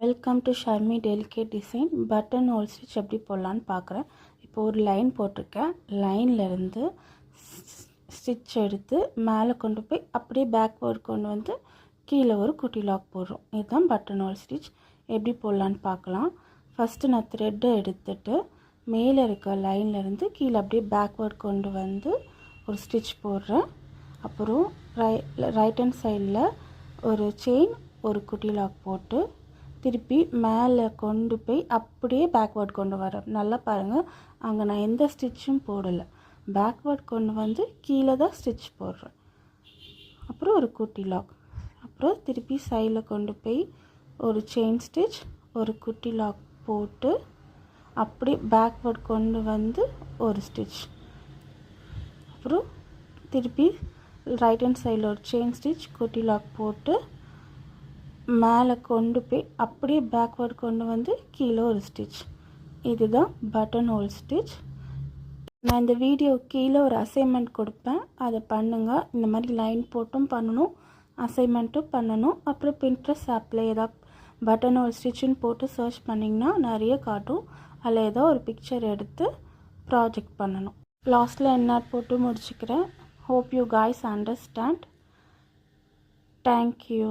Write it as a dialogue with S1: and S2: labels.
S1: Welcome to Sharmi delicate design. Button hole stitch எப்படி போடலான்னு பார்க்குறேன். இப்போ ஒரு லைன் போட்டிருக்கேன். லைன்லேருந்து ஸ்டிச் எடுத்து மேலே கொண்டு போய் அப்படியே பேக்வேர்ட் கொண்டு வந்து கீழே ஒரு குட்டி லாக் போடுறோம். இதுதான் பட்டன் ஹோல் ஸ்டிச். எப்படி போடலான்னு பார்க்கலாம். ஃபஸ்ட்டு நான் த்ரெட்டை எடுத்துட்டு மேலே இருக்க லைன்லேருந்து கீழே அப்படியே பேக்வேர்ட் கொண்டு வந்து ஒரு ஸ்டிச் போடுறேன். அப்புறம் ரைட் ஹேண்ட் சைடில் ஒரு செயின் ஒரு குட்டி லாக் போட்டு திருப்பி மேலே கொண்டு போய் அப்படியே பேக்வேர்ட் கொண்டு வரேன். நல்லா பாருங்கள், அங்கே நான் எந்த ஸ்டிச்சும் போடலை. பேக்வேர்ட் கொண்டு வந்து கீழே தான் ஸ்டிச் போடுறேன். அப்புறம் ஒரு குட்டி லாக், அப்புறம் திருப்பி சைடில் கொண்டு போய் ஒரு செயின் ஸ்டிச் ஒரு குட்டி லாக் போட்டு அப்படி பேக்வேர்ட் கொண்டு வந்து ஒரு ஸ்டிச், அப்புறம் திருப்பி ரைட் ஹேண்ட் சைடில் ஒரு செயின் ஸ்டிச் குட்டி லாக் போட்டு மேலே கொண்டு போய் அப்படியே பேக்வேர்ட் கொண்டு வந்து கீழே ஒரு ஸ்டிச். இதுதான் பட்டன் ஹோல் ஸ்டிச். நான் இந்த வீடியோ கீழே ஒரு அசைன்மெண்ட் கொடுப்பேன், அதை பண்ணுங்கள். இந்த மாதிரி லைன் போட்டும் பண்ணணும், அசைன்மெண்ட்டும் பண்ணணும். அப்புறம் பின்ட்ரெஸ்ட் ஆப்பில் ஏதாவது பட்டன் ஹோல் ஸ்டிச்சுன்னு போட்டு சர்ச் பண்ணிங்கன்னா நிறைய காட்டும். அதில் ஏதோ ஒரு பிக்சர் எடுத்து ப்ராஜெக்ட் பண்ணணும். லாஸ்ட்டில் என்ன போட்டு முடிச்சுக்கிறேன். Hope you guys understand. Thank you.